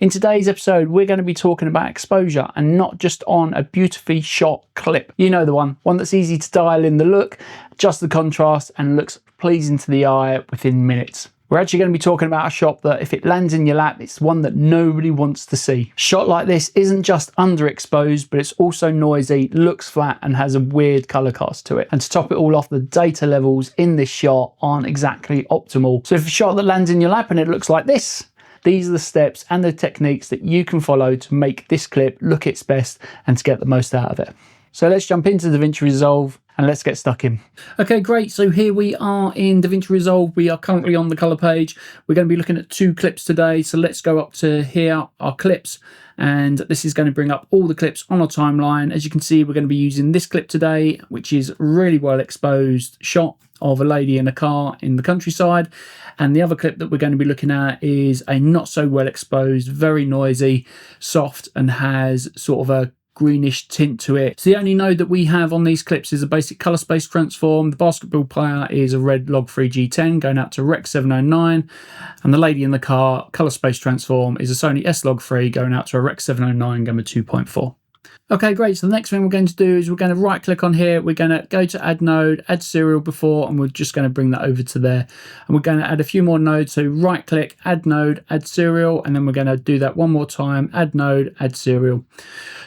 In today's episode, we're going to be talking about exposure and not just on a beautifully shot clip. You know the one that's easy to dial in the look, adjust the contrast, and looks pleasing to the eye within minutes. We're actually going to be talking about a shot that if it lands in your lap, it's one that nobody wants to see. A shot like this isn't just underexposed, but it's also noisy, looks flat, and has a weird color cast to it. And to top it all off, the data levels in this shot aren't exactly optimal. So if a shot that lands in your lap and it looks like this, these are the steps and the techniques that you can follow to make this clip look its best and to get the most out of it. So let's jump into DaVinci Resolve and let's get stuck in. Okay, great. So here we are in DaVinci Resolve. We are currently on the color page. We're going to be looking at 2 clips today. So let's go up to here, our clips, and this is going to bring up all the clips on our timeline. As you can see, we're going to be using this clip today, which is really well exposed shot of a lady in a car in the countryside. And the other clip that we're going to be looking at is a not so well exposed, very noisy, soft, and has sort of a greenish tint to it. So the only node that we have on these clips is a basic color space transform. The basketball player is a red log 3 G10 going out to Rec 709, and the lady in the car color space transform is a Sony S log 3 going out to a Rec 709 gamma 2.4. Okay, great. So the next thing we're going to do is we're going to right click on here. We're going to go to add node, add serial before, and we're just going to bring that over to there. And we're going to add a few more nodes. So right click, add node, add serial, and then we're going to do that one more time, add node, add serial.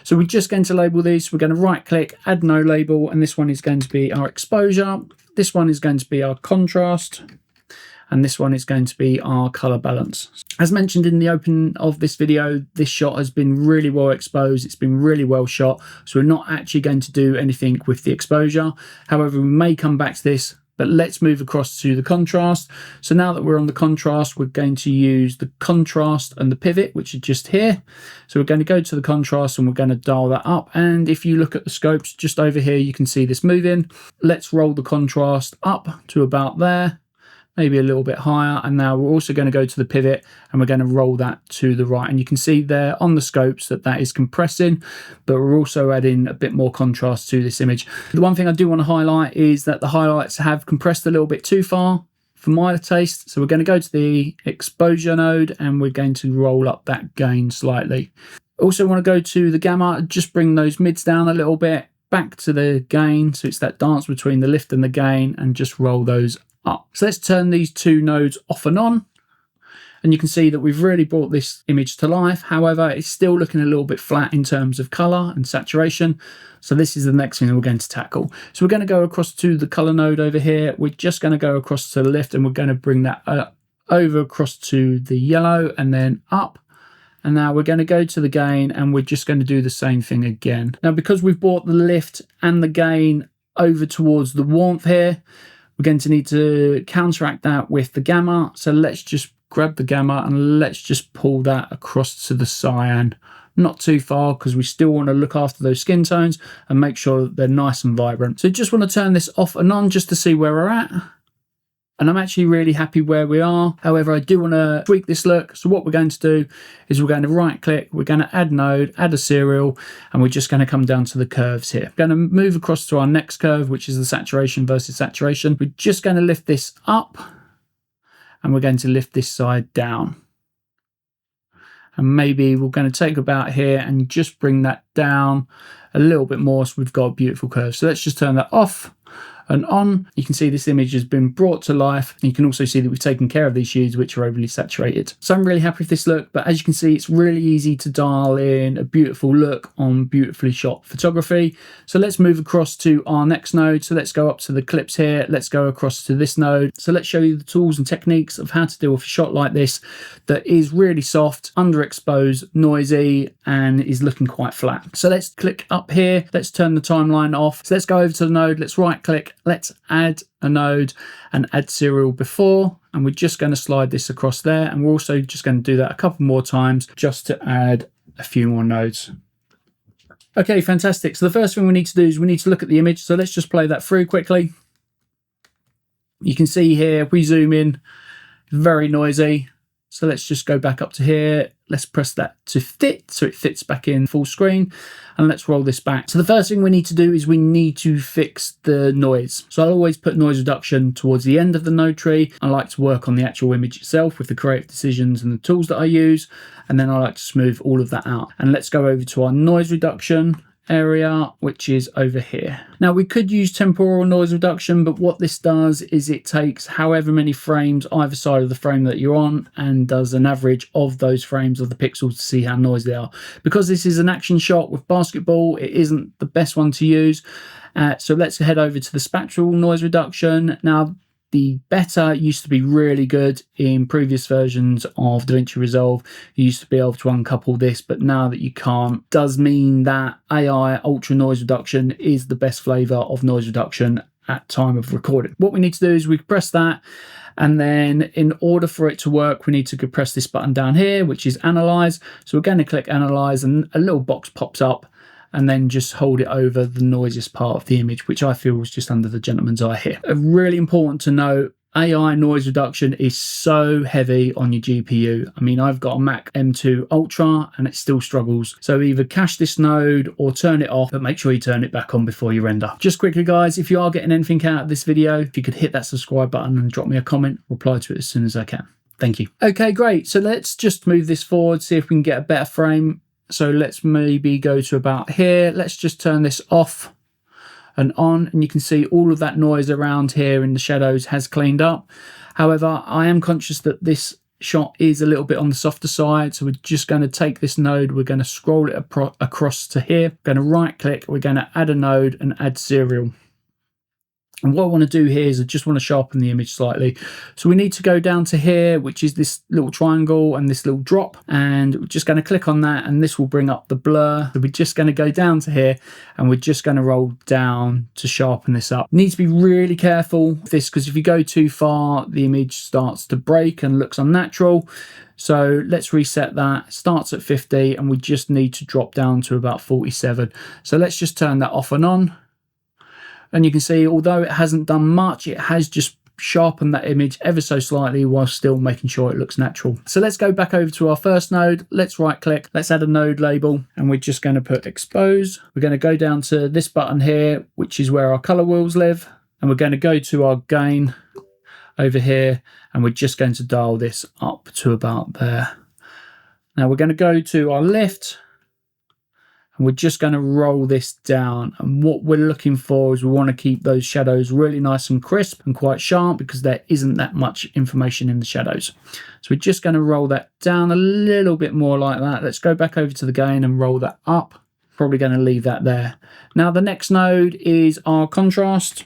So we're just going to label these. We're going to right click, add node label, and this one is going to be our exposure. This one is going to be our contrast. And this one is going to be our color balance. As mentioned in the open of this video, this shot has been really well exposed. It's been really well shot. So we're not actually going to do anything with the exposure. However, we may come back to this, but let's move across to the contrast. So now that we're on the contrast, we're going to use the contrast and the pivot, which are just here. So we're going to go to the contrast and we're going to dial that up. And if you look at the scopes just over here, you can see this moving. Let's roll the contrast up to about there, maybe a little bit higher. And now we're also going to go to the pivot and we're going to roll that to the right. And you can see there on the scopes that that is compressing, but we're also adding a bit more contrast to this image. The one thing I do want to highlight is that the highlights have compressed a little bit too far for my taste. So we're going to go to the exposure node and we're going to roll up that gain slightly. Also want to go to the gamma, just bring those mids down a little bit, back to the gain. So it's that dance between the lift and the gain, and just roll those up. So let's turn these 2 nodes off and on, and you can see that we've really brought this image to life. However, it's still looking a little bit flat in terms of color and saturation. So this is the next thing that we're going to tackle. So we're going to go across to the color node over here. We're just going to go across to the lift and we're going to bring that over across to the yellow and then up. And now we're going to go to the gain and we're just going to do the same thing again. Now, because we've brought the lift and the gain over towards the warmth here, we're going to need to counteract that with the gamma. So let's just grab the gamma and let's just pull that across to the cyan. Not too far, because we still want to look after those skin tones and make sure that they're nice and vibrant. So just want to turn this off and on just to see where we're at. And I'm actually really happy where we are. However, I do want to tweak this look. So what we're going to do is we're going to right click, we're going to add node, add a serial, and we're just going to come down to the curves here. We're going to move across to our next curve, which is the saturation versus saturation. We're just going to lift this up and we're going to lift this side down. And maybe we're going to take about here and just bring that down a little bit more so we've got a beautiful curve. So let's just turn that off and on. You can see this image has been brought to life. And you can also see that we've taken care of these hues which are overly saturated. So I'm really happy with this look, but as you can see, it's really easy to dial in a beautiful look on beautifully shot photography. So let's move across to our next node. So let's go up to the clips here. Let's go across to this node. So let's show you the tools and techniques of how to deal with a shot like this that is really soft, underexposed, noisy, and is looking quite flat. So let's click up here. Let's turn the timeline off. So let's go over to the node. Let's right click. Let's add a node and add serial before, and we're just going to slide this across there, and we're also just going to do that a couple more times just to add a few more nodes. Okay, fantastic. So the first thing we need to do is we need to look at the image. So let's just play that through quickly. You can see here, if we zoom in, very noisy. So let's just go back up to here. Let's press that to fit so it fits back in full screen, and let's roll this back. So the first thing we need to do is we need to fix the noise. So I'll always put noise reduction towards the end of the node tree. I like to work on the actual image itself with the creative decisions and the tools that I use, and then I like to smooth all of that out. And let's go over to our noise reduction area, which is over here. Now we could use temporal noise reduction, but what this does is it takes however many frames either side of the frame that you're on and does an average of those frames of the pixels to see how noisy they are. Because this is an action shot with basketball, it isn't the best one to use. So let's head over to the spectral noise reduction. Now the beta used to be really good in previous versions of DaVinci Resolve. You used to be able to uncouple this, but now that you can't, does mean that AI ultra noise reduction is the best flavor of noise reduction at time of recording. What we need to do is we press that, and then in order for it to work, we need to press this button down here, which is Analyze. So we're going to click Analyze, and a little box pops up, and then just hold it over the noisiest part of the image, which I feel was just under the gentleman's eye here. Really important to note, AI noise reduction is so heavy on your GPU. I mean, I've got a Mac M2 Ultra and it still struggles. So either cache this node or turn it off, but make sure you turn it back on before you render. Just quickly, guys, if you are getting anything out of this video, if you could hit that subscribe button and drop me a comment, reply to it as soon as I can. Thank you. Okay, great. So let's just move this forward, see if we can get a better frame. So let's maybe go to about here. Let's just turn this off and on, and you can see all of that noise around here in the shadows has cleaned up. However, I am conscious that this shot is a little bit on the softer side, so we're just going to take this node, we're going to scroll it across to here, we're going to right click, we're going to add a node and add serial. And what I want to do here is I just want to sharpen the image slightly. So we need to go down to here, which is this little triangle and this little drop. And we're just going to click on that, and this will bring up the blur. So we're just going to go down to here, and we're just going to roll down to sharpen this up. Need to be really careful with this, because if you go too far, the image starts to break and looks unnatural. So let's reset that. It starts at 50, and we just need to drop down to about 47. So let's just turn that off and on. And you can see, although it hasn't done much, it has just sharpened that image ever so slightly while still making sure it looks natural. So let's go back over to our first node. Let's right click, let's add a node label, and we're just going to put expose. We're going to go down to this button here, which is where our color wheels live. And we're going to go to our gain over here, and we're just going to dial this up to about there. Now we're going to go to our lift, and we're just going to roll this down. And what we're looking for is we want to keep those shadows really nice and crisp and quite sharp, because there isn't that much information in the shadows. So we're just going to roll that down a little bit more like that. Let's go back over to the gain and roll that up. Probably going to leave that there. Now the next node is our contrast.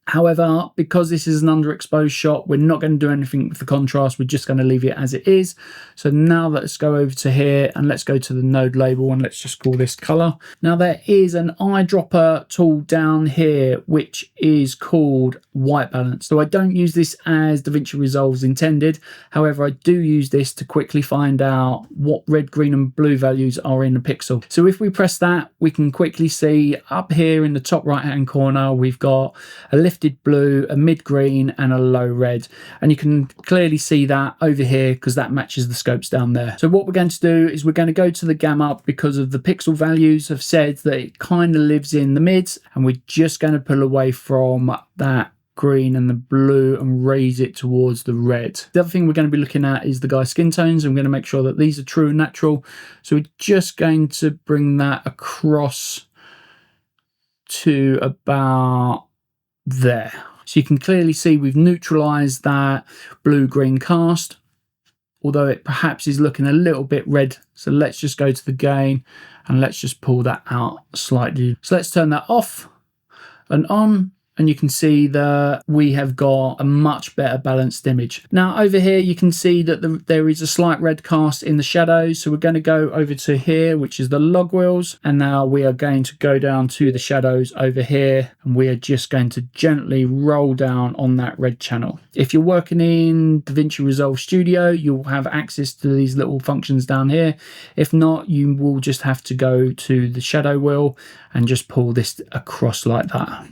However, because this is an underexposed shot, we're not going to do anything with the contrast. We're just going to leave it as it is. So now let's go over to here, and let's go to the node label, and let's just call this color. Now there is an eyedropper tool down here, which is called white balance. So I don't use this as DaVinci Resolve's intended. However, I do use this to quickly find out what red, green and blue values are in a pixel. So if we press that, we can quickly see up here in the top right hand corner, we've got a lifted blue, a mid green and a low red, and you can clearly see that over here because that matches the scopes down there. So what we're going to do is we're going to go to the gamma, because of the pixel values have said that it kind of lives in the mids, and we're just going to pull away from that green and the blue and raise it towards the red. The other thing we're going to be looking at is the guy's skin tones. I'm going to make sure that these are true and natural, so we're just going to bring that across to about there. So you can clearly see we've neutralized that blue-green cast, although it perhaps is looking a little bit red. So let's just go to the gain and let's just pull that out slightly. So let's turn that off and on, and you can see that we have got a much better balanced image. Now over here you can see that there is a slight red cast in the shadows, so we're going to go over to here, which is the log wheels, and now we are going to go down to the shadows over here, and we are just going to gently roll down on that red channel. If you're working in DaVinci Resolve Studio, you'll have access to these little functions down here. If not, you will just have to go to the shadow wheel and just pull this across like that.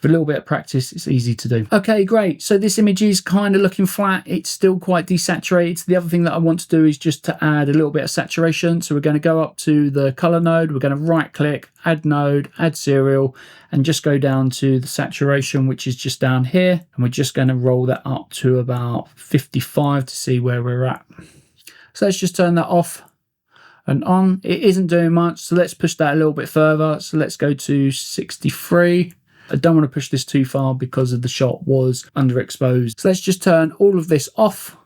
With a little bit of practice, it's easy to do. Okay, great. So this image is kind of looking flat. It's still quite desaturated. The other thing that I want to do is just to add a little bit of saturation. So we're going to go up to the color node. We're going to right click, add node, add serial, and just go down to the saturation, which is just down here. And we're just going to roll that up to about 55 to see where we're at. So let's just turn that off and on. It isn't doing much, so let's push that a little bit further. So let's go to 63. I don't want to push this too far because of the shot was underexposed. So let's just turn all of this off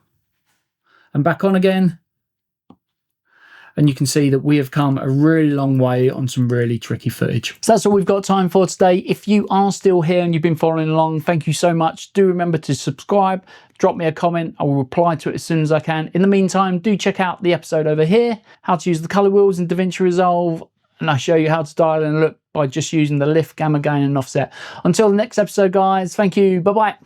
and back on again. And you can see that we have come a really long way on some really tricky footage. So that's all we've got time for today. If you are still here and you've been following along, thank you so much. Do remember to subscribe, drop me a comment. I will reply to it as soon as I can. In the meantime, do check out the episode over here, how to use the color wheels in DaVinci Resolve. And I show you how to dial in a look by just using the lift, gamma gain and offset. Until the next episode, guys, thank you. Bye-bye.